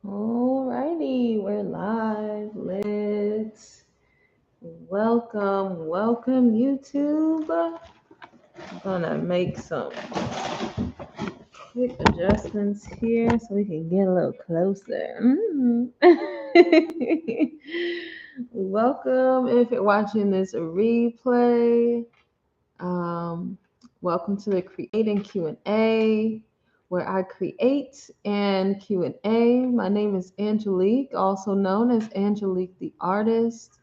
Alrighty, we're live. Let's welcome YouTube. I'm gonna make some quick adjustments here so we can get a little closer. Welcome if you're watching this replay. Um, Welcome to the Create and Q&A, where I create and Q&A. My name is Anjulique, also known as Anjulique the Artist.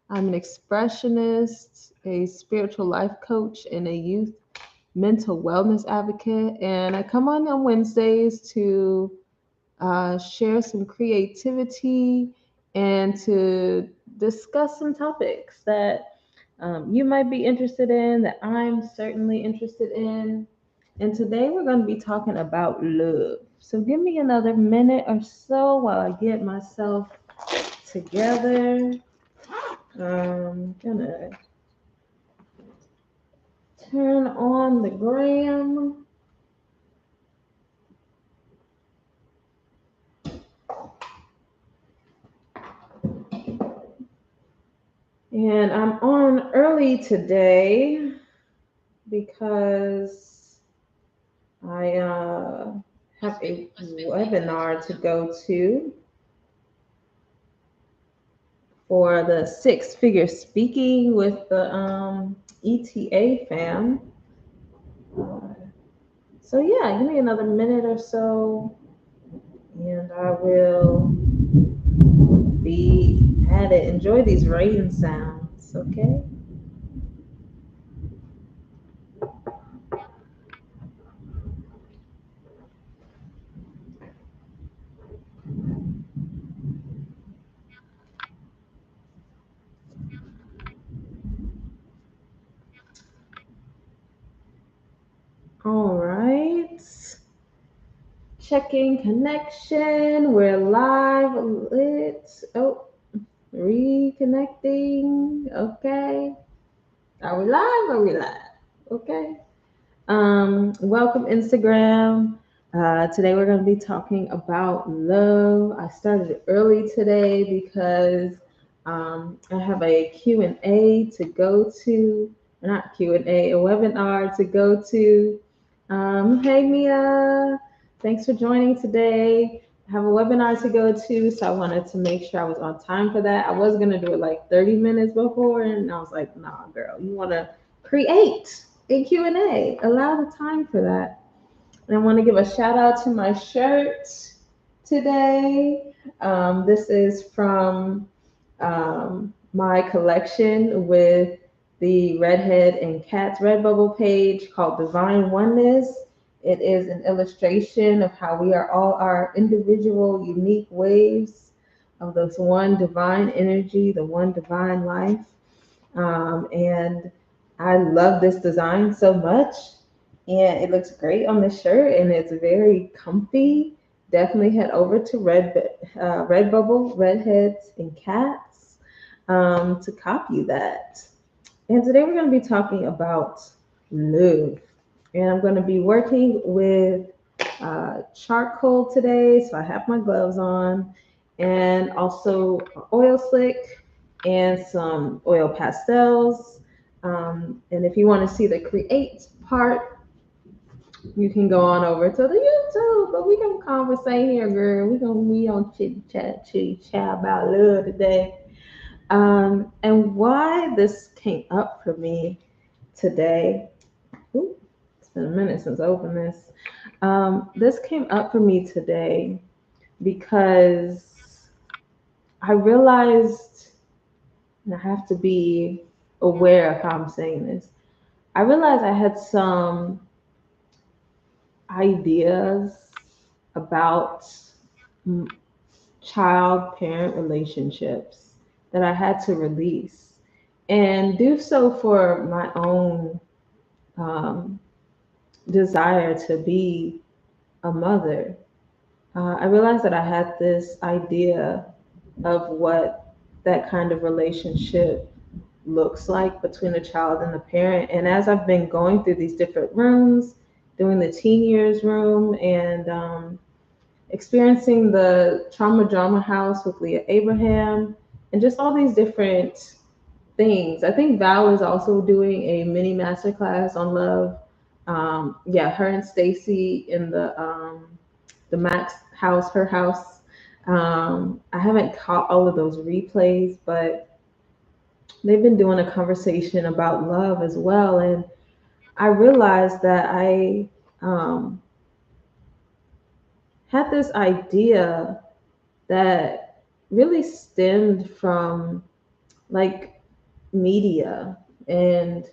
I'm an expressionist, a spiritual life coach, and a youth mental wellness advocate. And I come on Wednesdays to share some creativity and to discuss some topics that you might be interested in, that I'm certainly interested in. And today we're going to be talking about love. So give me another minute or so while I get myself together. Gonna turn on the gram. And I'm on early today because I have a webinar to go to for the Six Figure Speaking with the ETA fam. So yeah, give me another minute or so, and I will be at it. Enjoy these rain sounds, okay? All right. Checking connection. We're live. Lit. Oh, reconnecting. Okay. Are we live? Are we live? Okay. Welcome Instagram. Today we're going to be talking about love. I started early today because I have a Q&A to go to, not Q&A, a webinar to go to. Hey Mia, thanks for joining today. I have a webinar to go to, so I wanted to make sure I was on time for that. I was going to do it like 30 minutes before, and I was like, nah, girl, you want to create a Q&A. Allow the time for that. And I want to give a shout out to my shirt today. This is from my collection with the Redhead and Cats Redbubble page called Divine Oneness. It is an illustration of how we are all our individual, unique waves of this one divine energy, the one divine life. And I love this design so much, and it looks great on the shirt, and it's very comfy. Definitely head over to Redbubble, Redheads and Cats, to copy that. And today we're going to be talking about love, and I'm going to be working with charcoal today, so I have my gloves on, and also oil slick and some oil pastels. And if you want to see the create part, you can go on over to the YouTube. But we gonna conversate here, girl. We don't chitty chat about love today. And why this came up for me today. Ooh, it's been a minute since I opened this. This came up for me today because I realized, and I have to be aware of how I'm saying this. I realized I had some ideas about child parent relationships that I had to release and do so for my own um, desire to be a mother. I realized that I had this idea of what that kind of relationship looks like between a child and the parent. And as I've been going through these different rooms, doing the teen years room and experiencing the Trauma Drama House with Leah Abraham, and just all these different things. I think Val is also doing a mini masterclass on love. Yeah, her and Stacy in the Max house, her house. I haven't caught all of those replays, but they've been doing a conversation about love as well. And I realized that I um, had this idea that really stemmed from like media and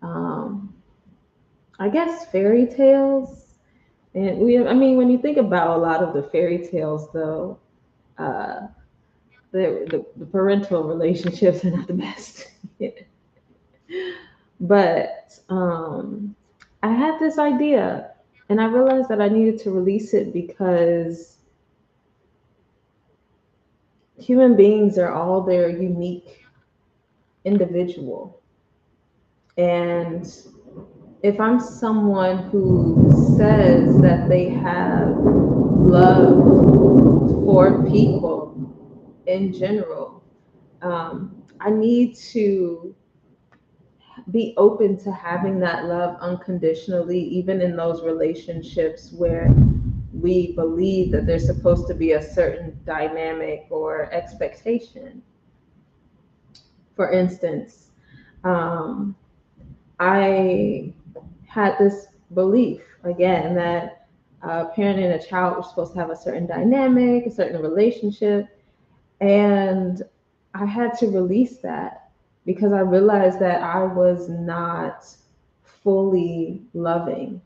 um, I guess fairy tales. And I mean, when you think about a lot of the fairy tales, though, uh, the parental relationships are not the best. But I had this idea, and I realized that I needed to release it because human beings are all their unique individual. And if I'm someone who says that they have love for people in general, I need to be open to having that love unconditionally, even in those relationships where we believe that there's supposed to be a certain dynamic or expectation. For instance, um, I had this belief again that a parent and a child were supposed to have a certain dynamic, a certain relationship, and I had to release that because I realized that I was not fully loving.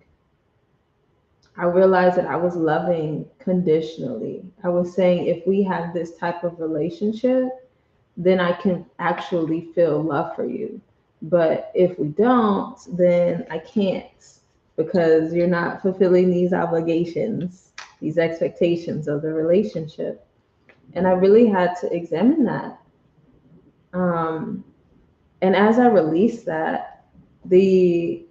I realized that I was loving conditionally. I was saying, if we have this type of relationship, then I can actually feel love for you. But if we don't, then I can't because you're not fulfilling these obligations, these expectations of the relationship. And I really had to examine that. Um, and as I released that, the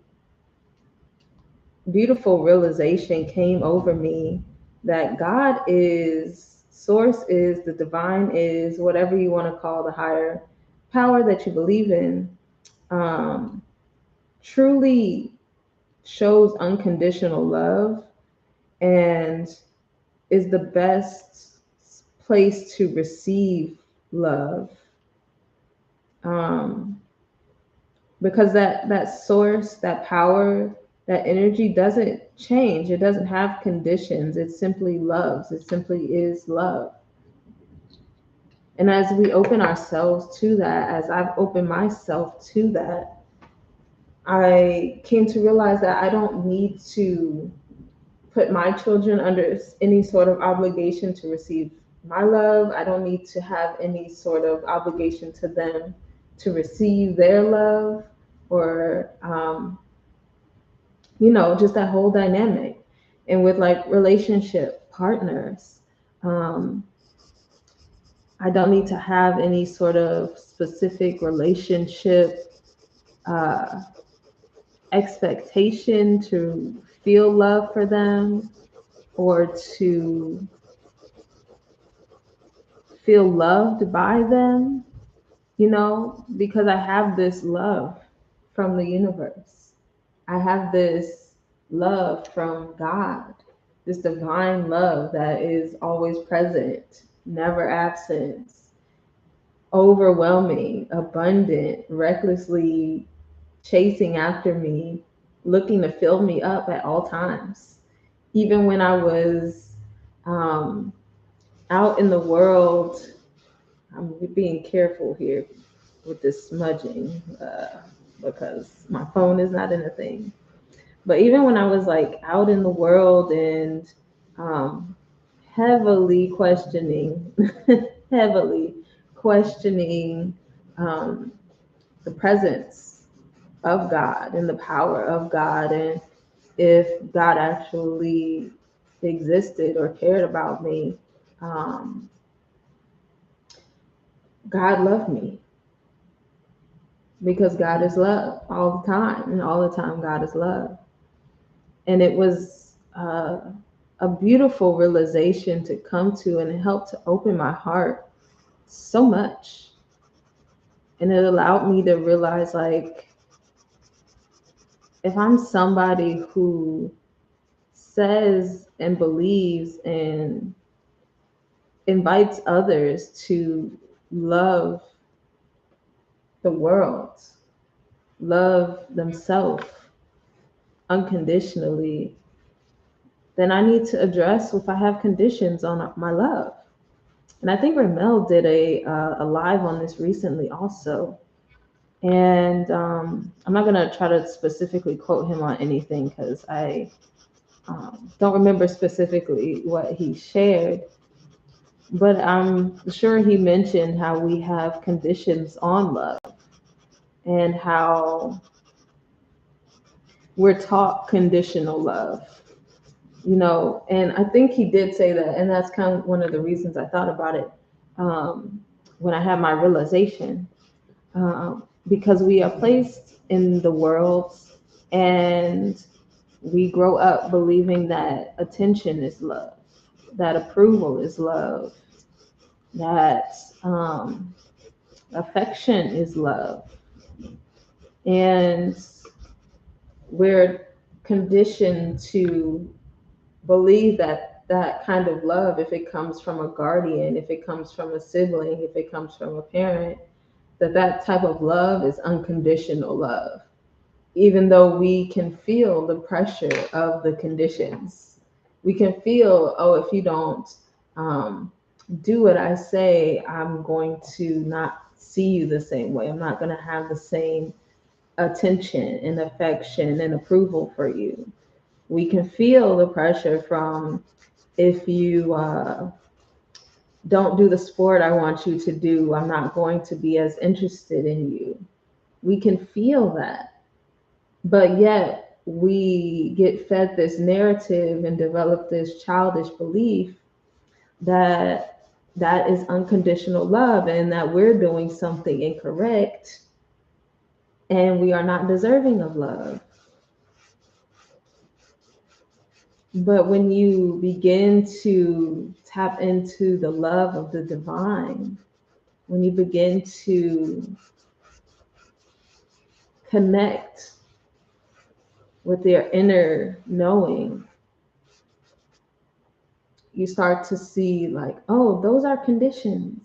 beautiful realization came over me that God is, source is, the divine is, whatever you want to call the higher power that you believe in, um, truly shows unconditional love and is the best place to receive love. Um, because that source, that power, that energy doesn't change. It doesn't have conditions. It simply loves. It simply is love. And as we open ourselves to that, as I've opened myself to that, I came to realize that I don't need to put my children under any sort of obligation to receive my love. I don't need to have any sort of obligation to them to receive their love or just that whole dynamic. And with like relationship partners, um, I don't need to have any sort of specific relationship uh, expectation to feel love for them or to feel loved by them, because I have this love from the universe. I have this love from God, this divine love that is always present, never absent, overwhelming, abundant, recklessly chasing after me, looking to fill me up at all times. Even when I was um, out in the world, I'm being careful here with this smudging because my phone is not in a thing. But even when I was like out in the world and um, heavily questioning, heavily questioning um, the presence of God and the power of God and if God actually existed or cared about me, um, God loved me because God is love all the time, and all the time God is love. And it was a beautiful realization to come to, and it helped to open my heart so much. And it allowed me to realize, like, if I'm somebody who says and believes and invites others to love the world, love themselves unconditionally, then I need to address if I have conditions on my love. And I think Ramel did a live on this recently also. And I'm not gonna try to specifically quote him on anything because I don't remember specifically what he shared, but I'm sure he mentioned how we have conditions on love and how we're taught conditional love, you know. And I think he did say that, and that's kind of one of the reasons I thought about it when I had my realization, because we are placed in the world and we grow up believing that attention is love, that approval is love, that affection is love. And we're conditioned to believe that that kind of love, if it comes from a guardian, if it comes from a sibling, if it comes from a parent, that that type of love is unconditional love, even though we can feel the pressure of the conditions. We can feel, oh, if you don't um, do what I say, I'm going to not see you the same way. I'm not going to have the same attention and affection and approval for you. We can feel the pressure from, if you don't do the sport I want you to do, I'm not going to be as interested in you. We can feel that. But yet we get fed this narrative and develop this childish belief that that is unconditional love and that we're doing something incorrect and we are not deserving of love. But when you begin to tap into the love of the divine, when you begin to connect with your inner knowing, you start to see, like, oh, those are conditions.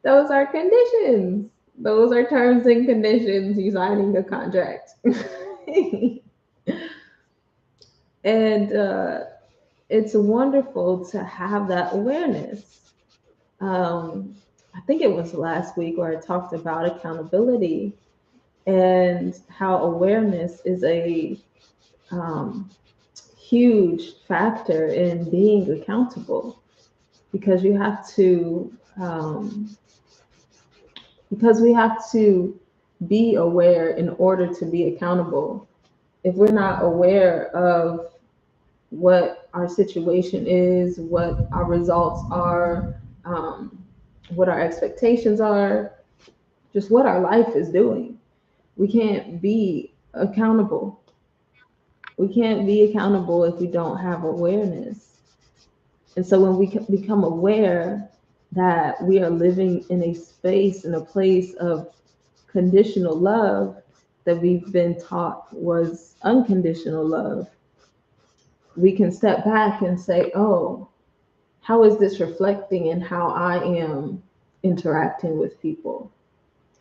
Those are conditions. Those are terms and conditions. You signing a contract. And it's wonderful to have that awareness. I think it was last week where I talked about accountability and how awareness is a um, huge factor in being accountable, because you have to because we have to be aware in order to be accountable. If we're not aware of what our situation is, what our results are, what our expectations are, just what our life is doing, we can't be accountable. We can't be accountable if we don't have awareness. And so when we become aware that we are living in a space, in a place of conditional love that we've been taught was unconditional love, we can step back and say, oh, how is this reflecting in how I am interacting with people?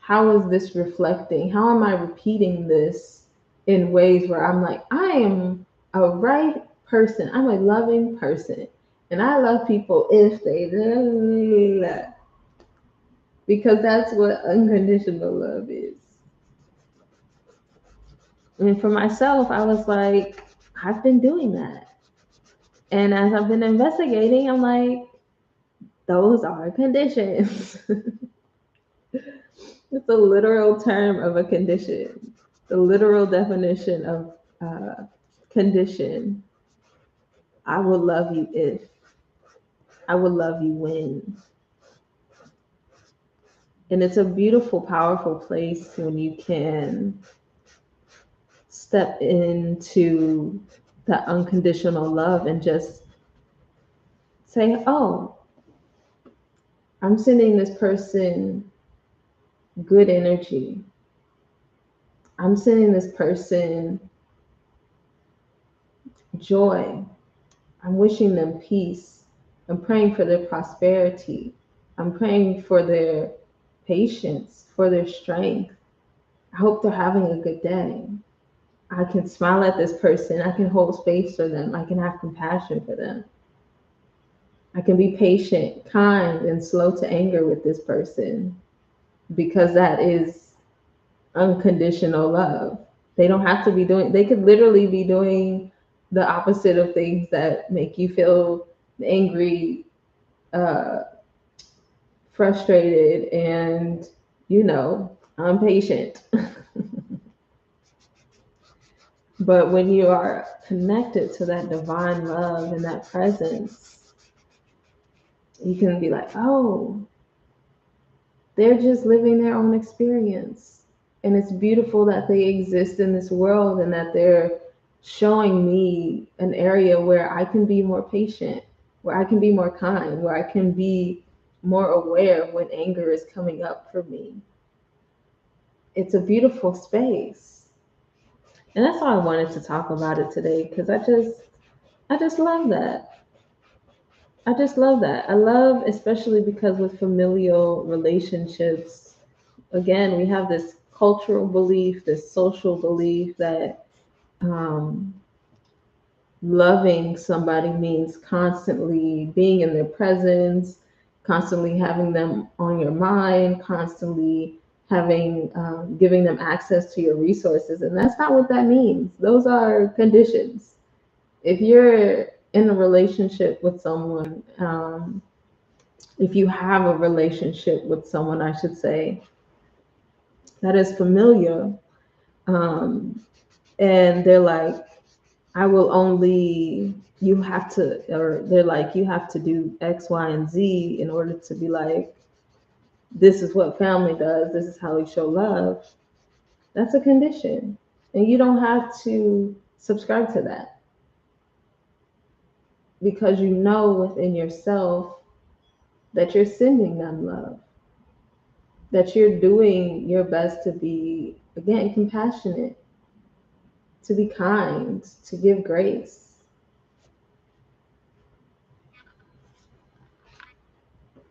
How is this reflecting? How am I repeating this in ways where I'm like, I am a right person, I'm a loving person, and I love people if they do that. Because that's what unconditional love is. And for myself, I was like, I've been doing that. And as I've been investigating, I'm like, those are conditions. It's a literal term of a condition, the literal definition of condition. I will love you if, I will love you when. And it's a beautiful, powerful place when you can step into that unconditional love and just say, oh, I'm sending this person good energy. I'm sending this person joy. I'm wishing them peace. I'm praying for their prosperity. I'm praying for their patience, for their strength. I hope they're having a good day. I can smile at this person. I can hold space for them. I can have compassion for them. I can be patient, kind, and slow to anger with this person because that is unconditional love. They don't have to be doing, they could literally be doing the opposite of things that make you feel angry, uh, frustrated, and, impatient. But when you are connected to that divine love and that presence, you can be like, oh, they're just living their own experience. And it's beautiful that they exist in this world and that they're showing me an area where I can be more patient, where I can be more kind, where I can be more aware of when anger is coming up for me. It's a beautiful space. And that's why I wanted to talk about it today because I just love that. I just love that. I love, especially because with familial relationships, again, we have this cultural belief, this social belief that um, loving somebody means constantly being in their presence, constantly having them on your mind, constantly having giving them access to your resources, and that's not what that means. Those are conditions. If you're in a relationship with someone, if you have a relationship with someone, I should say, that is familiar, um, and they're like, I will only, you have to, or they're like, you have to do X, Y, and Z in order to be like, this is what family does, this is how we show love. That's a condition. And you don't have to subscribe to that because you know within yourself that you're sending them love, that you're doing your best to be, again, compassionate, to be kind, to give grace.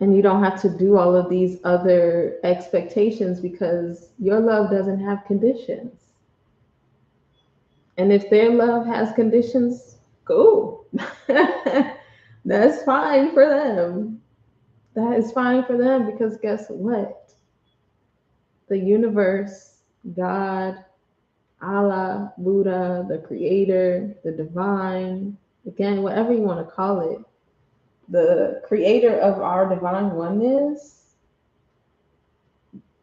And you don't have to do all of these other expectations because your love doesn't have conditions. And if their love has conditions, cool. That's fine for them. That is fine for them because guess what? The universe, God, Allah, Buddha, the creator, the divine, again, whatever you want to call it, the creator of our divine oneness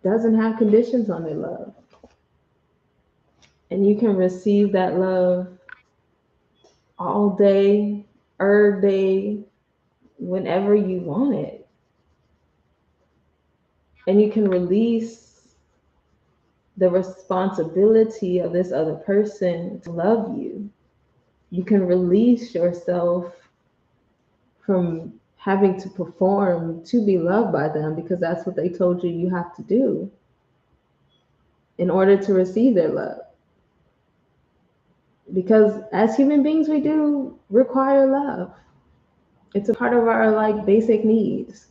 doesn't have conditions on their love. And you can receive that love all day, every day, whenever you want it. And you can release the responsibility of this other person to love you. You can release yourself from having to perform to be loved by them because that's what they told you you have to do in order to receive their love. Because as human beings, we do require love. It's a part of our like basic needs.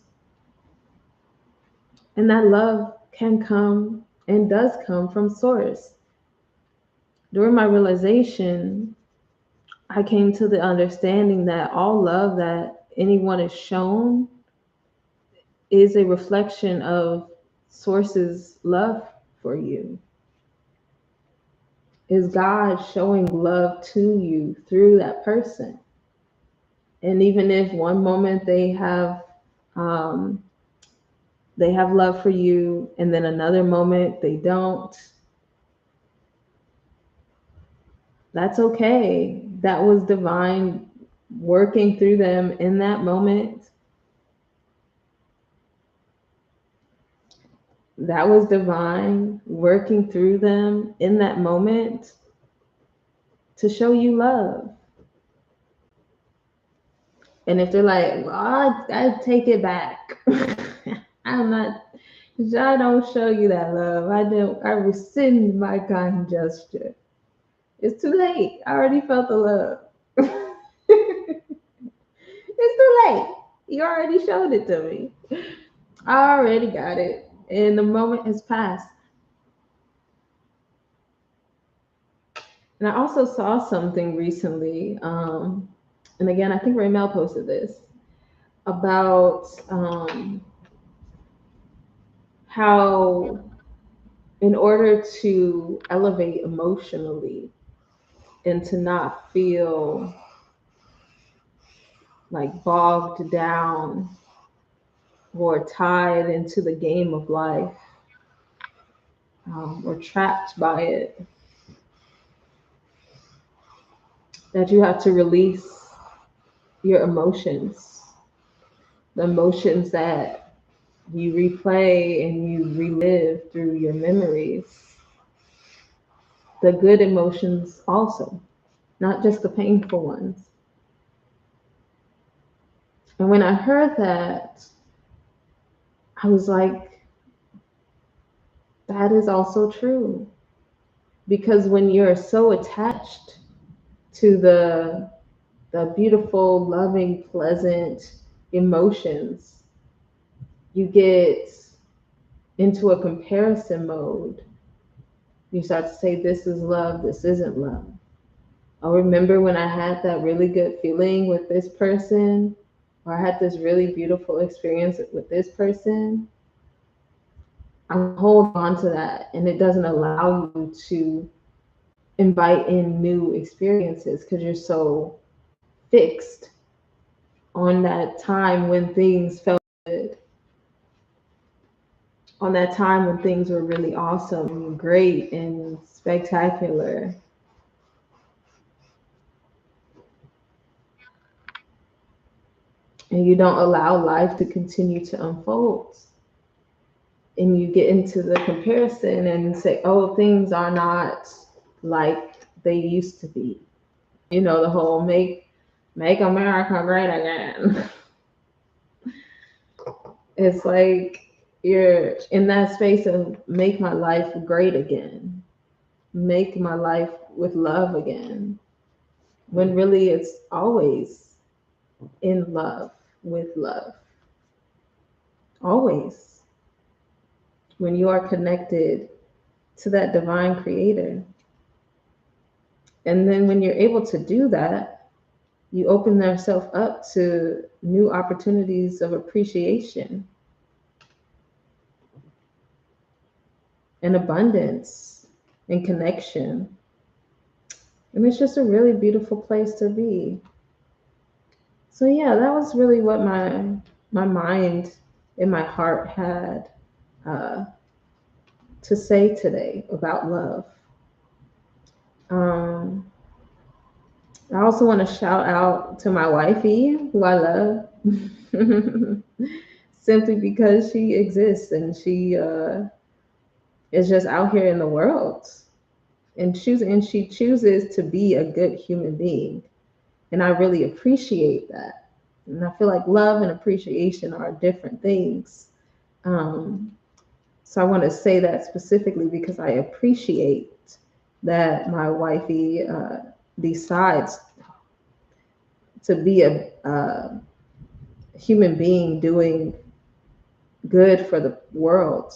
And that love can come and does come from source. During my realization, I came to the understanding that all love that anyone is shown is a reflection of source's love for you. Is God showing love to you through that person? And even if one moment um, they have love for you, and then another moment they don't, that's okay. That was divine working through them in that moment. That was divine working through them in that moment to show you love. And if they're like, well, I take it back. I'm not, I don't show you that love. I rescind my kind gesture. It's too late. I already felt the love. It's too late. You already showed it to me. I already got it. And the moment has passed. And I also saw something recently. And again, I think Raymel posted this about how, in order to elevate emotionally and to not feel like bogged down or tied into the game of life, or trapped by it, that you have to release your emotions, the emotions that you replay and you relive through your memories, the good emotions also, not just the painful ones. And when I heard that, I was like, that is also true. Because when you're so attached to the beautiful, loving, pleasant emotions, you get into a comparison mode. You start to say, this is love, this isn't love. I remember when I had that really good feeling with this person, or I had this really beautiful experience with this person. I'm holding on to that, and it doesn't allow you to invite in new experiences because you're so fixed on that time when things felt good, on that time when things were really awesome and great and spectacular. And you don't allow life to continue to unfold. And you get into the comparison and say, oh, things are not like they used to be. You know, the whole make America great again. It's like you're in that space of make my life great again, make my life with love again, when really it's always in love, with love. Always. When you are connected to that divine creator. And then when you're able to do that, you open yourself up to new opportunities of appreciation and abundance and connection. And it's just a really beautiful place to be. So yeah, that was really what my mind and my heart had uh, to say today about love. Um, I also want to shout out to my wifey, who I love, simply because she exists and she is just out here in the world and she chooses to be a good human being, and I really appreciate that. And I feel like love and appreciation are different things. Um, so I want to say that specifically because I appreciate that my wifey decides to be a human being doing good for the world.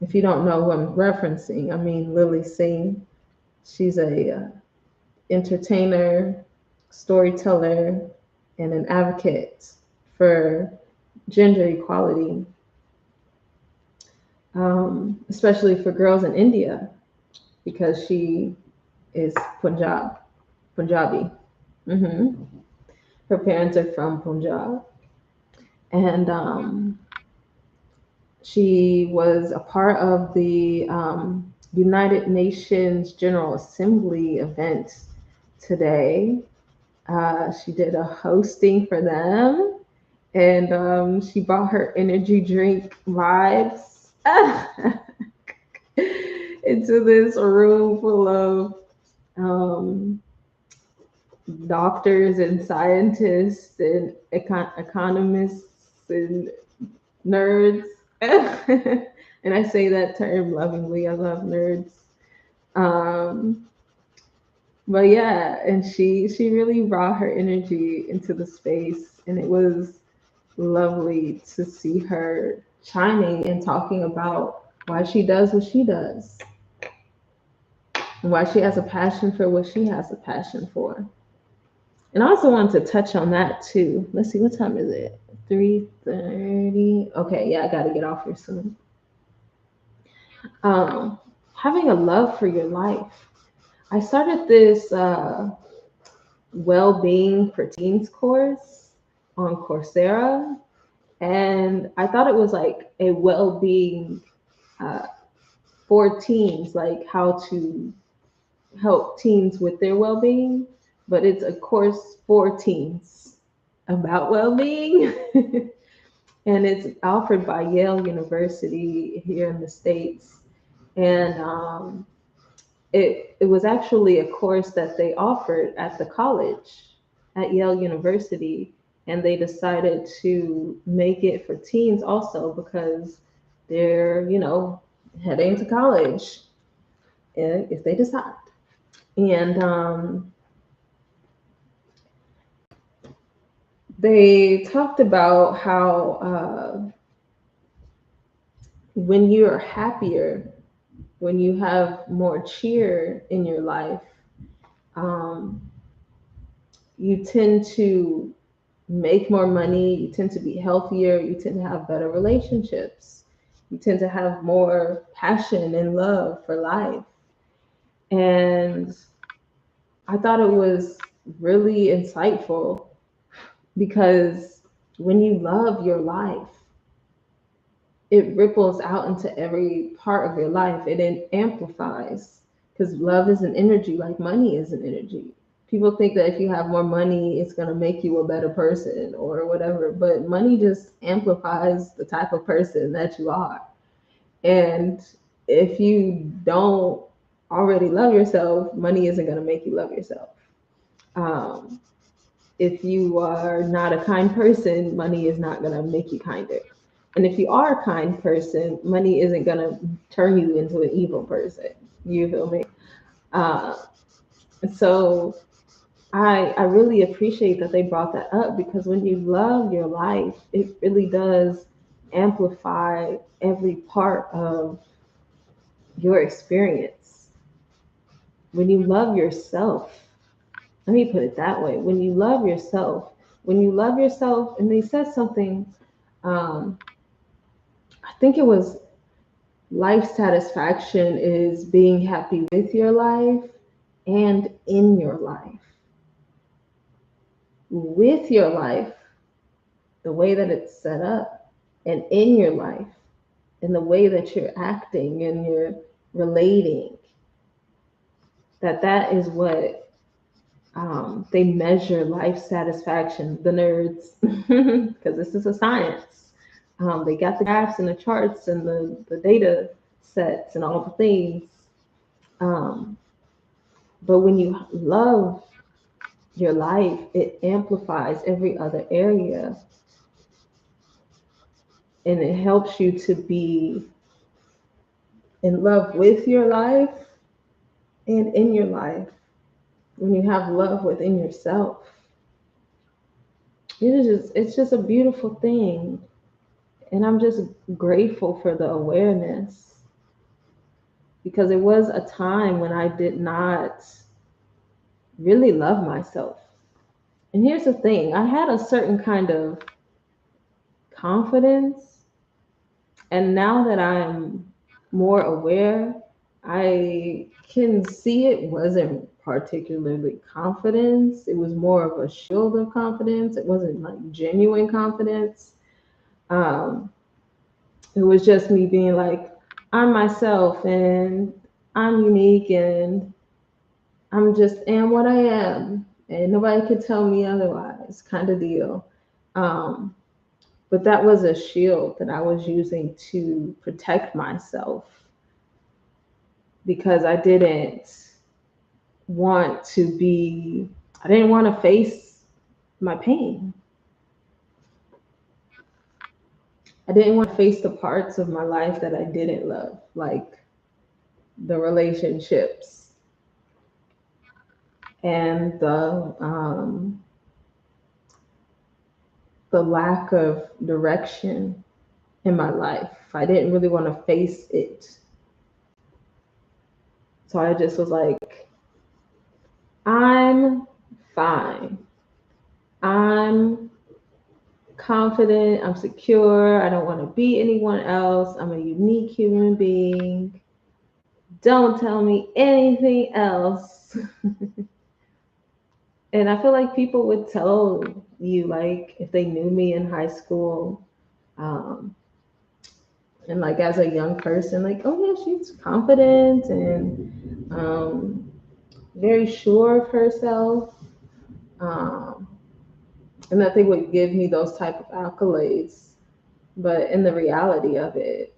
If you don't know who I'm referencing, I mean Lily Singh. She's a entertainer, storyteller, and an advocate for gender equality, especially for girls in India, because she is Punjabi. Hmm. Her parents are from Punjab, and she was a part of the United Nations General Assembly event today. She did a hosting for them, and she brought her energy drink vibes into this room full of um, doctors and scientists and economists and nerds. And I say that term lovingly. I love nerds. Um, but yeah, and she really brought her energy into the space, and it was lovely to see her chiming and talking about why she does what she does, and why she has a passion for what she has a passion for. And I also wanted to touch on that too. Let's see, what time is it? 3:30. Okay, yeah, I got to get off here soon. Um, Having a love for your life. I started this well-being for teens course on Coursera, and I thought it was like a well-being uh, for teens, like how to help teens with their well-being, but it's a course for teens about well-being. And it's offered by Yale University here in the States. And it was actually a course that they offered at the college at Yale University, and they decided to make it for teens also because they're, heading to college if they decide. And they talked about how when you're happier, when you have more cheer in your life, um, you tend to make more money, you tend to be healthier, you tend to have better relationships, you tend to have more passion and love for life. And I thought it was really insightful because when you love your life, it ripples out into every part of your life. It amplifies because love is an energy, like money is an energy. People think that if you have more money, it's going to make you a better person or whatever, but money just amplifies the type of person that you are. And if you don't already love yourself, money isn't going to make you love yourself. Um, if you are not a kind person, money is not going to make you kinder. And if you are a kind person, money isn't going to turn you into an evil person. You feel me? Uh, so I really appreciate that they brought that up because when you love your life, it really does amplify every part of your experience. When you love yourself, let me put it that way. When you love yourself, and they said something, um, I think it was life satisfaction is being happy with your life and in your life. With your life, the way that it's set up, and in your life, in the way that you're acting and you're relating, that is what they measure life satisfaction, the nerds, because this is a science. They got the graphs and the charts and the data sets and all the things. Um, but when you love your life, it amplifies every other area, and it helps you to be in love with your life and in your life. When you have love within yourself, it's just a beautiful thing. And I'm just grateful for the awareness because it was a time when I did not really love myself. And here's the thing, I had a certain kind of confidence, and now that I'm more aware, I can see it wasn't particularly confidence. It was more of a shield of confidence. It wasn't like genuine confidence. Um, it was just me being like, I'm myself and I'm unique and I'm just am what I am and nobody could tell me otherwise, kind of deal. Um, but that was a shield that I was using to protect myself because I didn't want to be I didn't want to face my pain. I didn't want to face the parts of my life that I didn't love, like the relationships and the lack of direction in my life. I didn't really want to face it. So I just was like, I'm fine. I'm confident. I'm secure. I don't want to be anyone else. I'm a unique human being. Don't tell me anything else. And I feel like people would tell you, like, if they knew me in high school, um, and like as a young person, like, oh yeah, she's confident and very sure of herself. Um, and that they would give me those type of accolades. But in the reality of it,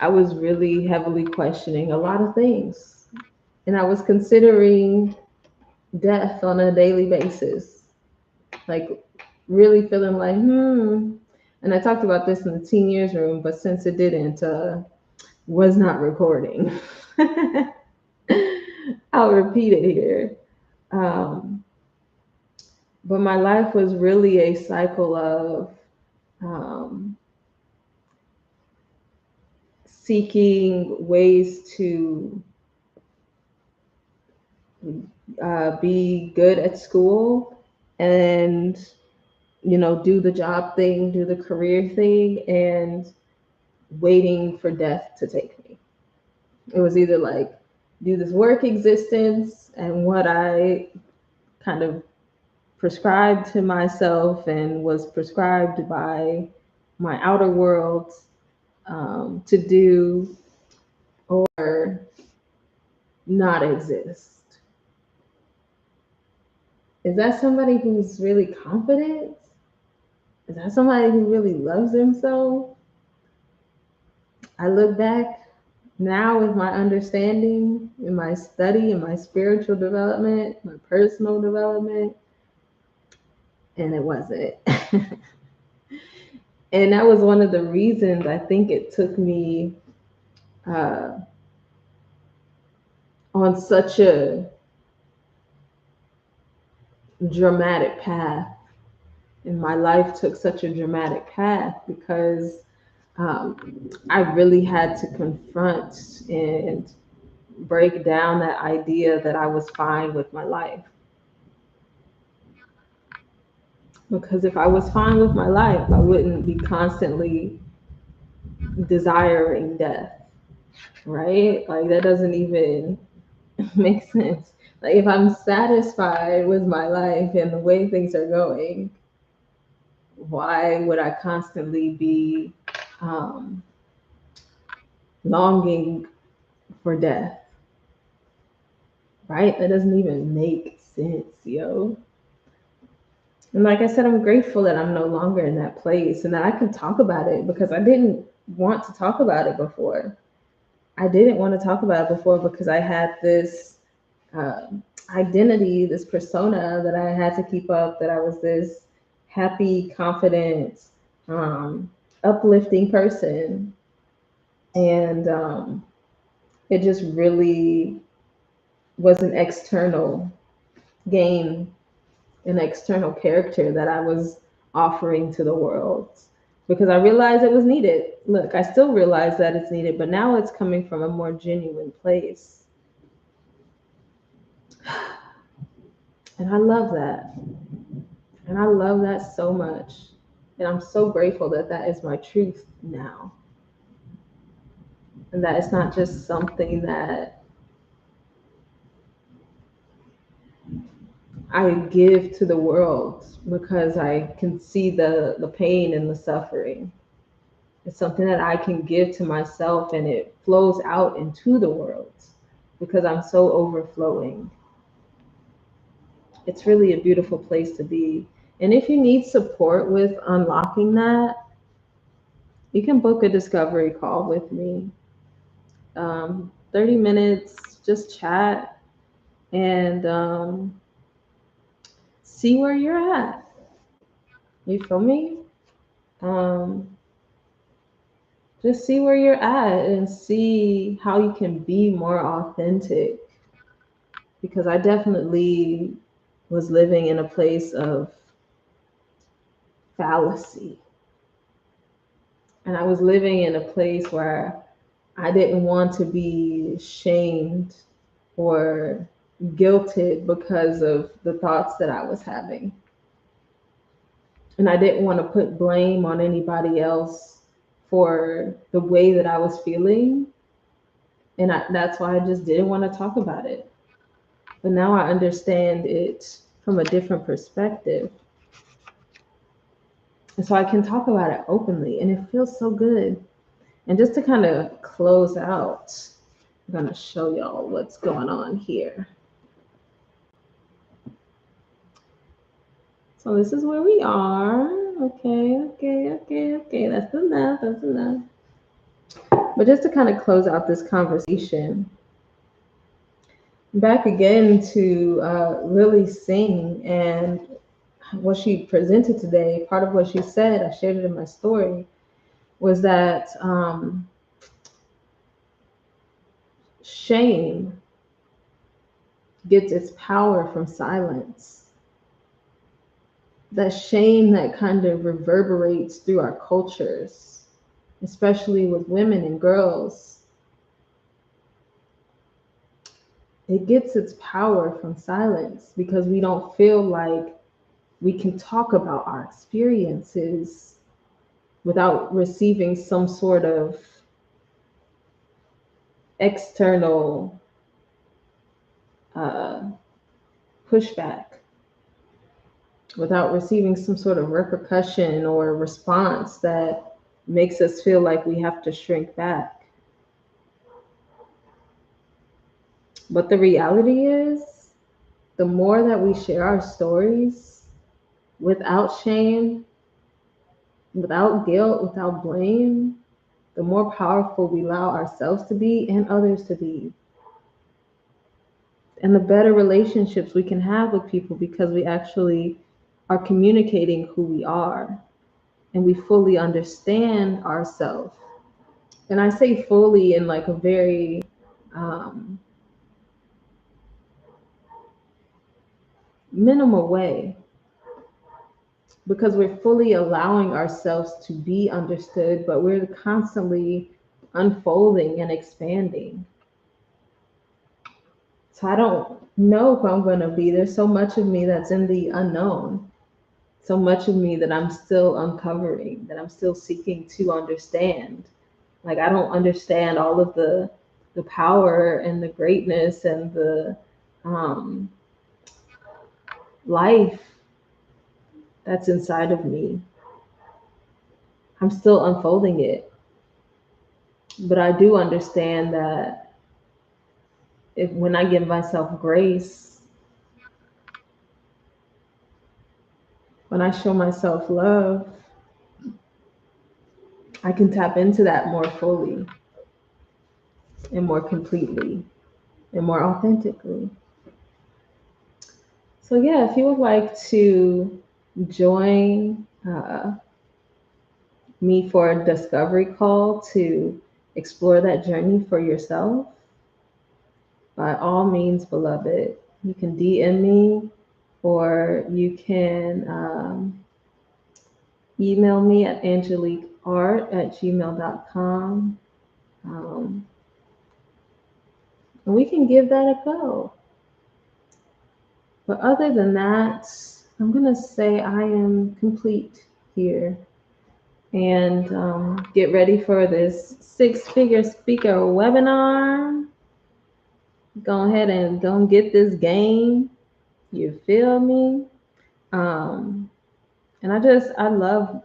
I was really heavily questioning a lot of things. And I was considering death on a daily basis. Like really feeling like, And I talked about this in the teen years room, but since it didn't, was not recording. I'll repeat it here. Um, but my life was really a cycle of um, seeking ways to be good at school and do the job thing, do the career thing, and waiting for death to take me. It was either like do this work existence and what I kind of prescribed to myself and was prescribed by my outer world to do, or not exist. Is that somebody who's really confident? Is that somebody who really loves themselves? I look back now with my understanding in my study and my spiritual development, my personal development, and it wasn't. And that was one of the reasons I think it took me uh, on such a dramatic path. And my life took such a dramatic path because I really had to confront and break down that idea that I was fine with my life. Because if I was fine with my life, I wouldn't be constantly desiring death, right? Like that doesn't even make sense. Like if I'm satisfied with my life and the way things are going, why would I constantly be um, longing for death, right? That doesn't even make sense, yo. And like I said, I'm grateful that I'm no longer in that place and that I can talk about it because I didn't want to talk about it before. I didn't want to talk about it before because I had this uh, identity, this persona that I had to keep up, that I was this happy, confident, um, uplifting person. And it just really was an external game, an external character that I was offering to the world because I realized it was needed. Look, I still realize that it's needed, but now it's coming from a more genuine place. And I love that. And I love that so much. And I'm so grateful that that is my truth now. And that it's not just something that I give to the world because I can see the pain and the suffering. It's something that I can give to myself and it flows out into the world because I'm so overflowing. It's really a beautiful place to be. And if you need support with unlocking that, you can book a discovery call with me. 30 minutes, just chat, and see where you're at. You feel me? Um, just see where you're at and see how you can be more authentic. Because I definitely was living in a place of fallacy. And I was living in a place where I didn't want to be shamed or guilted because of the thoughts that I was having. And I didn't want to put blame on anybody else for the way that I was feeling. And that's why I just didn't want to talk about it. But now I understand it from a different perspective. And so I can talk about it openly, and it feels so good. And just to kind of close out, I'm going to show y'all what's going on here. So this is where we are. Okay. That's enough. But just to kind of close out this conversation, back again to Lily Singh and what she presented today. Part of what she said, I shared it in my story, was that shame gets its power from silence. That shame that kind of reverberates through our cultures, especially with women and girls, it gets its power from silence because we don't feel like we can talk about our experiences without receiving some sort of external uh, pushback, without receiving some sort of repercussion or response that makes us feel like we have to shrink back. But the reality is, the more that we share our stories without shame, without guilt, without blame, the more powerful we allow ourselves to be and others to be. And the better relationships we can have with people because we actually are communicating who we are and we fully understand ourselves. And I say fully in like a very minimal way, because we're fully allowing ourselves to be understood, but we're constantly unfolding and expanding. So I don't know who I'm going to be. There's so much of me that's in the unknown, so much of me that I'm still uncovering, that I'm still seeking to understand. Like I don't understand all of the power and the greatness and the um, life that's inside of me. I'm still unfolding it. But I do understand that if when I give myself grace, when I show myself love, I can tap into that more fully and more completely and more authentically. So yeah, if you would like to join me for a discovery call to explore that journey for yourself, by all means, beloved, you can DM me or you can email me at anjuliqueart@gmail.com. Um, and we can give that a go. But other than that, I'm going to say I am complete here. And get ready for this six-figure speaker webinar. Go ahead and go and get this game. You feel me? Um, and I love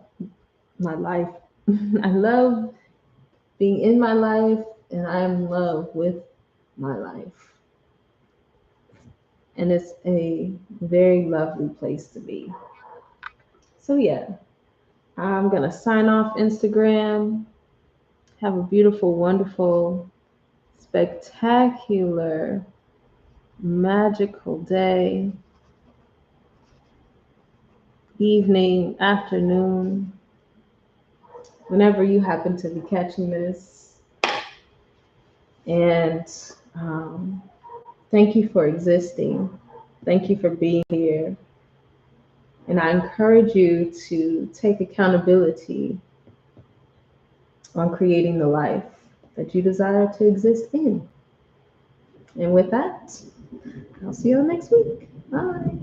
my life. I love being in my life, and I am in love with my life. And it's a very lovely place to be. So yeah, I'm gonna sign off Instagram. Have a beautiful, wonderful, spectacular magical day, evening, afternoon, whenever you happen to be catching this. And um, thank you for existing. Thank you for being here. And I encourage you to take accountability on creating the life that you desire to exist in. And with that, I'll see you all next week. Bye.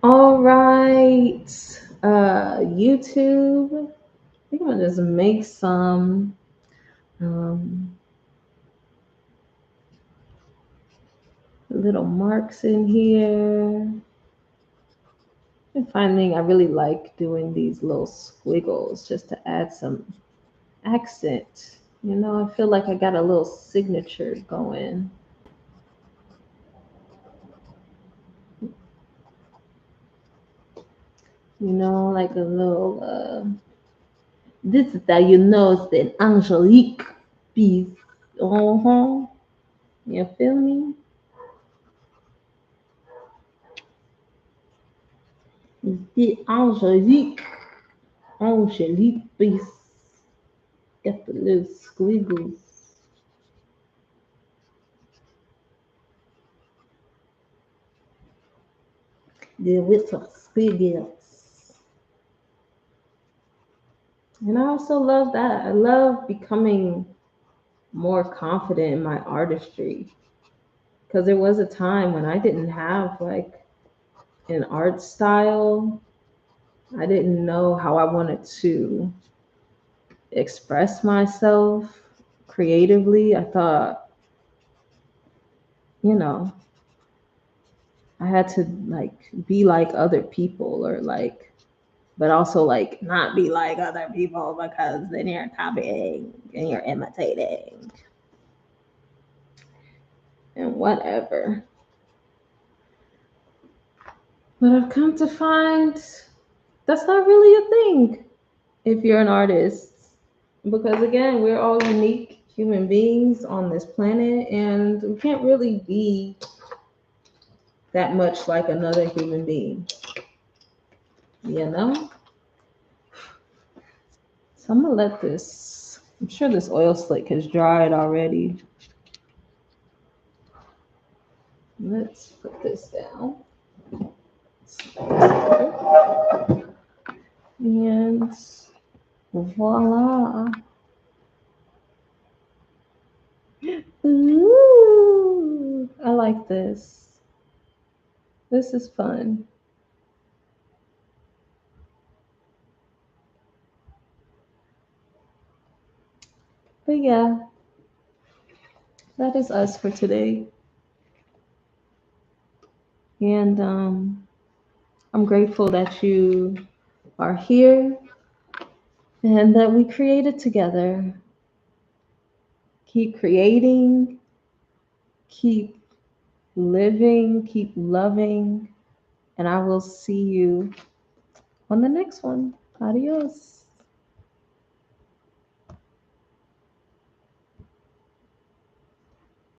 All right, YouTube. I think I'm gonna just make some um, little marks in here. And finding I really like doing these little squiggles just to add some accent. You know, I feel like I got a little signature going. You know, like a little this is how you know it's an Angelique piece. Uh-huh. You feel me? It's the Angelique. Angelique piece. Got the little squiggles. The little squiggles. And I also love that. I love becoming more confident in my artistry. Because there was a time when I didn't have like an art style. I didn't know how I wanted to express myself creatively. I thought, you know, I had to like be like other people or like, but also like not be like other people because then you're copying and you're imitating and whatever. But I've come to find that's not really a thing if you're an artist. Because again, we're all unique human beings on this planet and we can't really be that much like another human being, you know? So I'm gonna let this, I'm sure this oil slick has dried already. Let's put this down. And voila. Ooh, I like this. This is fun. But yeah, that is us for today. And I'm grateful that you are here and that we created together. Keep creating, keep living, keep loving, and I will see you on the next one. Adios.